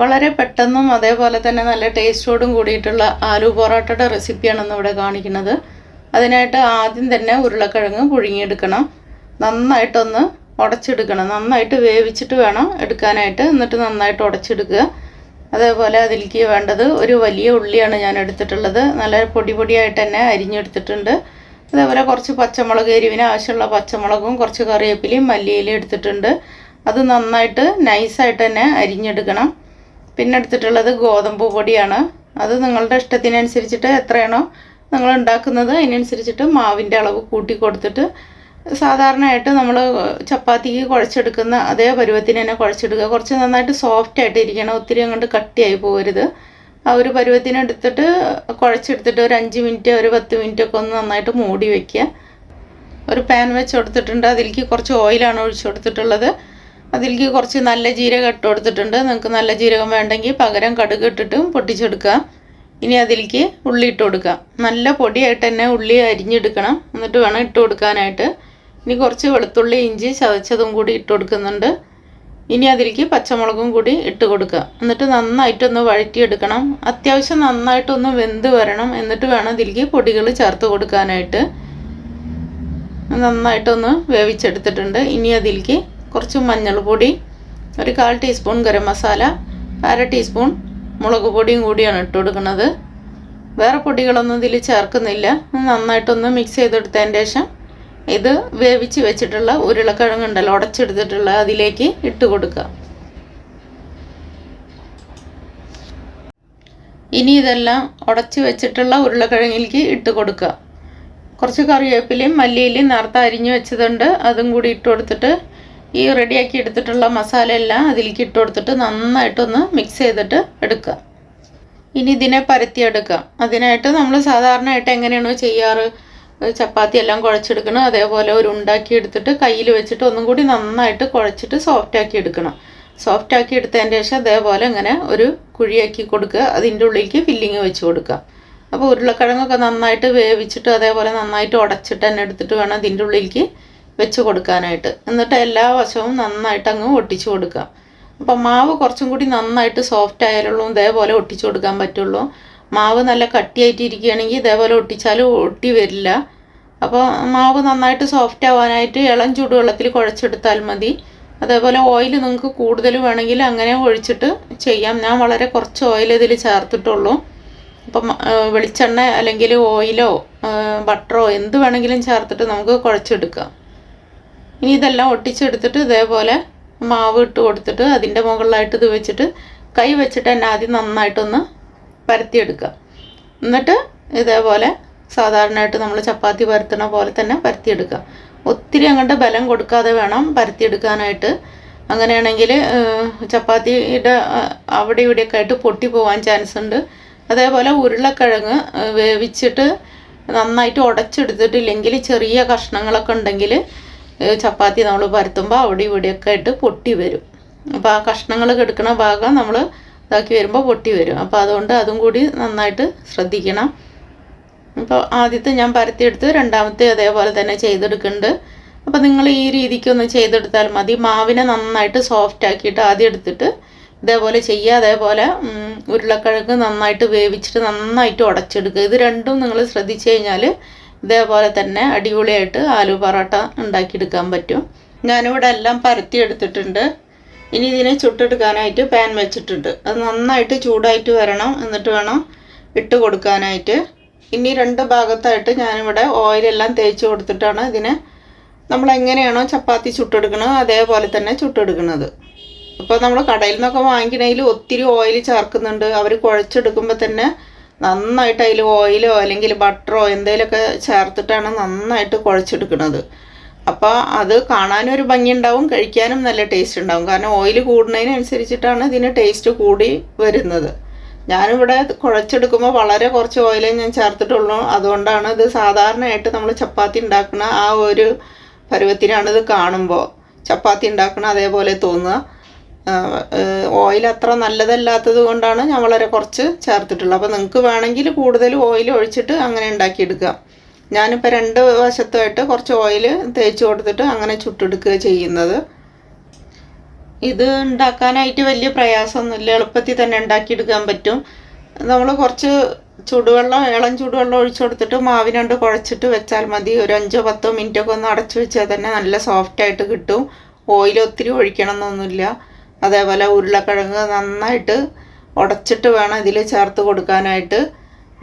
വളരെ പെട്ടെന്നും അതേപോലെ തന്നെ നല്ല ടേസ്റ്റോടും കൂടിയിട്ടുള്ള ആലു പൊറോട്ടയുടെ റെസിപ്പിയാണ് ഇന്നിവിടെ കാണിക്കുന്നത്. അതിനായിട്ട് ആദ്യം തന്നെ ഉരുളക്കിഴങ്ങ് പുഴുങ്ങിയെടുക്കണം. നന്നായിട്ടൊന്ന് ഉടച്ചെടുക്കണം. നന്നായിട്ട് വേവിച്ചിട്ട് വേണം എടുക്കാനായിട്ട്. എന്നിട്ട് നന്നായിട്ട് ഉടച്ചെടുക്കുക. അതേപോലെ അതിലേക്ക് വേണ്ടത് ഒരു വലിയ ഉള്ളിയാണ് ഞാൻ എടുത്തിട്ടുള്ളത്. നല്ല പൊടി പൊടിയായിട്ട് തന്നെ അരിഞ്ഞെടുത്തിട്ടുണ്ട്. അതേപോലെ കുറച്ച് പച്ചമുളക്, എരിവിന് ആവശ്യമുള്ള പച്ചമുളകും കുറച്ച് കറിവേപ്പിലയും മല്ലിയിലയും എടുത്തിട്ടുണ്ട്. അത് നന്നായിട്ട് നൈസായിട്ട് തന്നെ അരിഞ്ഞെടുക്കണം. പിന്നെ എടുത്തിട്ടുള്ളത് ഗോതമ്പ് പൊടിയാണ്. അത് നിങ്ങളുടെ ഇഷ്ടത്തിനനുസരിച്ചിട്ട് എത്രയാണോ നിങ്ങൾ ഉണ്ടാക്കുന്നത് അതിനനുസരിച്ചിട്ട് മാവിൻ്റെ അളവ് കൂട്ടി കൊടുത്തിട്ട് സാധാരണയായിട്ട് നമ്മൾ ചപ്പാത്തിക്ക് കുഴച്ചെടുക്കുന്ന അതേ പരുവത്തിന് തന്നെ കുഴച്ചെടുക്കുക. കുറച്ച് നന്നായിട്ട് സോഫ്റ്റ് ആയിട്ട് ഇരിക്കണം. ഒത്തിരി അങ്ങോട്ട് കട്ടിയായി പോകരുത്. ആ ഒരു പരുവത്തിന് എടുത്തിട്ട് കുഴച്ചെടുത്തിട്ട് ഒരു 5 മിനിറ്റ് ഒരു 10 മിനിറ്റ് ഒക്കെ ഒന്ന് നന്നായിട്ട് മൂടി വയ്ക്കുക. ഒരു പാൻ വെച്ച് കൊടുത്തിട്ടുണ്ട്. അതിലേക്ക് കുറച്ച് ഓയിലാണ് ഒഴിച്ചു കൊടുത്തിട്ടുള്ളത്. അതിലേക്ക് കുറച്ച് നല്ല ജീരകം ഇട്ട് കൊടുത്തിട്ടുണ്ട്. നിങ്ങൾക്ക് നല്ല ജീരകം വേണ്ടെങ്കിൽ പകരം കടുക് ഇട്ടിട്ടും പൊട്ടിച്ചെടുക്കുക. ഇനി അതിലേക്ക് ഉള്ളി ഇട്ട് കൊടുക്കുക. നല്ല പൊടിയായിട്ട് തന്നെ ഉള്ളി അരിഞ്ഞെടുക്കണം. എന്നിട്ട് വേണം ഇട്ട് കൊടുക്കാനായിട്ട്. ഇനി കുറച്ച് വെളുത്തുള്ളി, ഇഞ്ചി ചതച്ചതും കൂടി ഇട്ട് കൊടുക്കുന്നുണ്ട്. ഇനി അതിലേക്ക് പച്ചമുളകും കൂടി ഇട്ട് കൊടുക്കുക. എന്നിട്ട് നന്നായിട്ടൊന്ന് വഴറ്റിയെടുക്കണം. അത്യാവശ്യം നന്നായിട്ടൊന്ന് വെന്ത് വരണം. എന്നിട്ട് വേണം ഇതിലേക്ക് പൊടികൾ ചേർത്ത് കൊടുക്കാനായിട്ട്. നന്നായിട്ടൊന്ന് വേവിച്ചെടുത്തിട്ടുണ്ട്. ഇനി അതിലേക്ക് കുറച്ച് മഞ്ഞൾപ്പൊടി, ഒരു 1/4 ടീസ്പൂൺ ഗരം മസാല, 1/2 ടീസ്പൂൺ മുളക് പൊടിയും കൂടിയാണ് ഇട്ട് കൊടുക്കുന്നത്. വേറെ പൊടികളൊന്നും ഇതിൽ ചേർക്കുന്നില്ല. നന്നായിട്ടൊന്ന് മിക്സ് ചെയ്തെടുത്തതിന് ശേഷം ഇത് വേവിച്ച് വെച്ചിട്ടുള്ള ഉരുളക്കിഴങ്ങുണ്ടല്ലോ ഉടച്ചെടുത്തിട്ടുള്ള അതിലേക്ക് ഇട്ട് കൊടുക്കുക. ഇനി ഇതെല്ലാം ഉടച്ച് വെച്ചിട്ടുള്ള ഉരുളക്കിഴങ്ങിലേക്ക് ഇട്ട് കൊടുക്കുക. കുറച്ച് കറിവേപ്പിലയും മല്ലിയിലയും നേരത്തെ അരിഞ്ഞു വെച്ചതുണ്ട്. അതും കൂടി ഇട്ട് കൊടുത്തിട്ട് ഈ റെഡിയാക്കി എടുത്തിട്ടുള്ള മസാല എല്ലാം അതിലേക്ക് ഇട്ട് കൊടുത്തിട്ട് നന്നായിട്ടൊന്ന് മിക്സ് ചെയ്തിട്ട് എടുക്കുക. ഇനി ഇതിനെ പരത്തിയെടുക്കാം. അതിനായിട്ട് നമ്മൾ സാധാരണയായിട്ട് എങ്ങനെയാണോ ചെയ്യാറ്, ചപ്പാത്തി എല്ലാം കുഴച്ചെടുക്കണം അതേപോലെ ഒരു ഉണ്ടാക്കി എടുത്തിട്ട് കയ്യിൽ വെച്ചിട്ട് ഒന്നും കൂടി നന്നായിട്ട് കുഴച്ചിട്ട് സോഫ്റ്റാക്കി എടുക്കണം. സോഫ്റ്റാക്കി എടുത്തതിന് ശേഷം അതേപോലെ ഇങ്ങനെ ഒരു കുഴിയാക്കി കൊടുക്കുക. അതിൻ്റെ ഉള്ളിലേക്ക് ഫില്ലിങ് വെച്ച് കൊടുക്കുക. അപ്പോൾ ഉരുളക്കിഴങ്ങൊക്കെ നന്നായിട്ട് വേവിച്ചിട്ട് അതേപോലെ നന്നായിട്ട് ഉടച്ചിട്ട് തന്നെ എടുത്തിട്ട് വേണം അതിൻ്റെ ഉള്ളിലേക്ക് വെച്ച് കൊടുക്കാനായിട്ട്. എന്നിട്ട് എല്ലാ വശവും നന്നായിട്ട് അങ്ങ് ഒട്ടിച്ചു കൊടുക്കുക. അപ്പോൾ മാവ് കുറച്ചും കൂടി നന്നായിട്ട് സോഫ്റ്റ് ആയാലുള്ളൂ ഇതേപോലെ ഒട്ടിച്ചു കൊടുക്കാൻ പറ്റുള്ളൂ. മാവ് നല്ല കട്ടിയായിട്ട് ഇരിക്കുകയാണെങ്കിൽ ഇതേപോലെ ഒട്ടിച്ചാലും ഒട്ടി വരില്ല. അപ്പോൾ മാവ് നന്നായിട്ട് സോഫ്റ്റ് ആവാനായിട്ട് ഇളം ചൂടുവെള്ളത്തിൽ കുഴച്ചെടുത്താൽ മതി. അതേപോലെ ഓയിൽ നിങ്ങൾക്ക് കൂടുതൽ വേണമെങ്കിൽ അങ്ങനെ ഒഴിച്ചിട്ട് ചെയ്യാം. ഞാൻ വളരെ കുറച്ച് ഓയിൽ ഇതിൽ ചേർത്തിട്ടുള്ളൂ. അപ്പം വെളിച്ചെണ്ണ അല്ലെങ്കിൽ ഓയിലോ ബട്ടറോ എന്ത് വേണമെങ്കിലും ചേർത്തിട്ട് നമുക്ക് കുഴച്ചെടുക്കാം. ഇനി ഇതെല്ലാം ഒട്ടിച്ചെടുത്തിട്ട് ഇതേപോലെ മാവ് ഇട്ട് കൊടുത്തിട്ട് അതിൻ്റെ മുകളിലായിട്ട് ഇത് വെച്ചിട്ട് കൈ വെച്ചിട്ട് തന്നെ ആദ്യം നന്നായിട്ടൊന്ന് പരത്തിയെടുക്കുക. എന്നിട്ട് ഇതേപോലെ സാധാരണയായിട്ട് നമ്മൾ ചപ്പാത്തി പരത്തണ പോലെ തന്നെ പരത്തിയെടുക്കുക. ഒത്തിരി അങ്ങോട്ട് ബലം കൊടുക്കാതെ വേണം പരത്തിയെടുക്കാനായിട്ട്. അങ്ങനെയാണെങ്കിൽ ചപ്പാത്തിയുടെ അവിടെ ഇവിടെയൊക്കെ ആയിട്ട് പൊട്ടി പോകാൻ ചാൻസ് ഉണ്ട്. അതേപോലെ ഉരുളക്കിഴങ്ങ് വേവിച്ചിട്ട് നന്നായിട്ട് ഉടച്ചെടുത്തിട്ടില്ലെങ്കിൽ ചെറിയ കഷ്ണങ്ങളൊക്കെ ഉണ്ടെങ്കിൽ ചപ്പാത്തി നമ്മൾ പരത്തുമ്പോൾ അവിടെ ഇവിടെയൊക്കെ ആയിട്ട് പൊട്ടി വരും. അപ്പോൾ ആ കഷ്ണങ്ങൾ കിടക്കുന്ന ഭാഗം നമ്മൾ ഇതാക്കി വരുമ്പോൾ പൊട്ടി വരും. അപ്പോൾ അതുകൊണ്ട് അതും കൂടി നന്നായിട്ട് ശ്രദ്ധിക്കണം. അപ്പോൾ ആദ്യത്തെ ഞാൻ പരത്തിയെടുത്ത് രണ്ടാമത്തെ അതേപോലെ തന്നെ ചെയ്തെടുക്കുന്നുണ്ട്. അപ്പോൾ നിങ്ങൾ ഈ രീതിക്കൊന്ന് ചെയ്തെടുത്താൽ മതി. മാവിനെ നന്നായിട്ട് സോഫ്റ്റ് ആക്കിയിട്ട് ആദ്യം എടുത്തിട്ട് ഇതേപോലെ ചെയ്യുക. അതേപോലെ ഉരുളക്കിഴങ്ങ് നന്നായിട്ട് വേവിച്ചിട്ട് നന്നായിട്ട് ഉടച്ചെടുക്കുക. ഇത് രണ്ടും നിങ്ങൾ ശ്രദ്ധിച്ചു കഴിഞ്ഞാൽ ഇതേപോലെ തന്നെ അടിപൊളിയായിട്ട് ആലു പൊറോട്ട ഉണ്ടാക്കിയെടുക്കാൻ പറ്റും. ഞാനിവിടെ എല്ലാം പരത്തിയെടുത്തിട്ടുണ്ട്. ഇനി ഇതിനെ ചുട്ടെടുക്കാനായിട്ട് പാൻ വെച്ചിട്ടുണ്ട്. അത് നന്നായിട്ട് ചൂടായിട്ട് വരണം. എന്നിട്ട് വേണം ഇട്ട് കൊടുക്കാനായിട്ട്. ഇനി 2 ഭാഗത്തായിട്ട് ഞാനിവിടെ ഓയിലെല്ലാം തേച്ച് കൊടുത്തിട്ടാണ് ഇതിനെ നമ്മൾ എങ്ങനെയാണോ ചപ്പാത്തി ചുട്ടെടുക്കുന്നത് അതേപോലെ തന്നെ ചുട്ടെടുക്കുന്നത്. അപ്പോൾ നമ്മൾ കടയിൽ നിന്നൊക്കെ വാങ്ങിക്കണതിൽ ഒത്തിരി ഓയിൽ ചേർക്കുന്നുണ്ട്. അവർ കുഴച്ചെടുക്കുമ്പോൾ തന്നെ നന്നായിട്ട് അതിൽ ഓയിലോ അല്ലെങ്കിൽ ബട്ടറോ എന്തെങ്കിലുമൊക്കെ ചേർത്തിട്ടാണ് നന്നായിട്ട് കുഴച്ചെടുക്കുന്നത്. അപ്പോൾ അത് കാണാനും ഒരു ഭംഗി ഉണ്ടാവും, കഴിക്കാനും നല്ല ടേസ്റ്റ് ഉണ്ടാവും. കാരണം ഓയിൽ കൂടുന്നതിനനുസരിച്ചിട്ടാണ് ഇതിന് ടേസ്റ്റ് കൂടി വരുന്നത്. ഞാനിവിടെ കുഴച്ചെടുക്കുമ്പോൾ വളരെ കുറച്ച് ഓയിലേ ഞാൻ ചേർത്തിട്ടുള്ളൂ. അതുകൊണ്ടാണ് ഇത് സാധാരണയായിട്ട് നമ്മൾ ചപ്പാത്തി ഉണ്ടാക്കുന്ന ആ ഒരു പരുവത്തിനാണ് ഇത് കാണുമ്പോൾ ചപ്പാത്തി ഉണ്ടാക്കണം അതേപോലെ തോന്നുക. ഓയിൽ അത്ര നല്ലതല്ലാത്തത് കൊണ്ടാണ് ഞാൻ വളരെ കുറച്ച് ചേർത്തിട്ടുള്ളത്. അപ്പോൾ നിങ്ങൾക്ക് വേണമെങ്കിൽ കൂടുതൽ ഓയിൽ ഒഴിച്ചിട്ട് അങ്ങനെ ഉണ്ടാക്കിയെടുക്കാം. ഞാനിപ്പോൾ 2 വശത്തുമായിട്ട് കുറച്ച് ഓയിൽ തേച്ച് കൊടുത്തിട്ട് അങ്ങനെ ചുട്ടെടുക്കുക ചെയ്യുന്നത്. ഇത് ഉണ്ടാക്കാനായിട്ട് വലിയ പ്രയാസമൊന്നുമില്ല, എളുപ്പത്തിൽ തന്നെ ഉണ്ടാക്കിയെടുക്കാൻ പറ്റും. നമ്മൾ കുറച്ച് ചൂടുവെള്ളം, ഇളം ചൂടുവെള്ളം ഒഴിച്ചു കൊടുത്തിട്ട് മാവിനണ്ട് കുഴച്ചിട്ട് വെച്ചാൽ മതി. ഒരു 5-10 മിനിറ്റൊക്കെ ഒന്ന് അടച്ചു വെച്ചാൽ തന്നെ നല്ല സോഫ്റ്റായിട്ട് കിട്ടും. ഓയിൽ ഒത്തിരി ഒഴിക്കണം എന്നൊന്നുമില്ല. അതേപോലെ ഉരുളക്കിഴങ്ങ് നന്നായിട്ട് ഉടച്ചിട്ട് വേണം ഇതിൽ ചേർത്ത് കൊടുക്കാനായിട്ട്.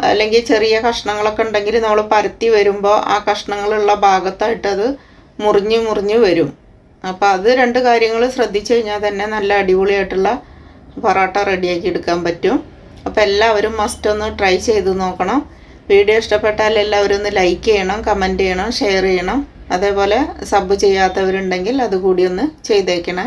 അല്ലെങ്കിൽ ചെറിയ കഷ്ണങ്ങളൊക്കെ ഉണ്ടെങ്കിൽ നമ്മൾ പരത്തി വരുമ്പോൾ ആ കഷ്ണങ്ങളുള്ള ഭാഗത്തായിട്ട് അത് മുറിഞ്ഞ് വരും. അപ്പോൾ അത് 2 കാര്യങ്ങൾ ശ്രദ്ധിച്ചു കഴിഞ്ഞാൽ തന്നെ നല്ല അടിപൊളിയായിട്ടുള്ള പൊറോട്ട റെഡിയാക്കി എടുക്കാൻ പറ്റും. അപ്പോൾ എല്ലാവരും മസ്റ്റ് ഒന്ന് ട്രൈ ചെയ്ത് നോക്കണം. വീഡിയോ ഇഷ്ടപ്പെട്ടാൽ എല്ലാവരും ഒന്ന് ലൈക്ക് ചെയ്യണം, കമൻറ്റ് ചെയ്യണം, ഷെയർ ചെയ്യണം. അതേപോലെ സബ് ചെയ്യാത്തവരുണ്ടെങ്കിൽ അതുകൂടി ഒന്ന് ചെയ്തേക്കണേ.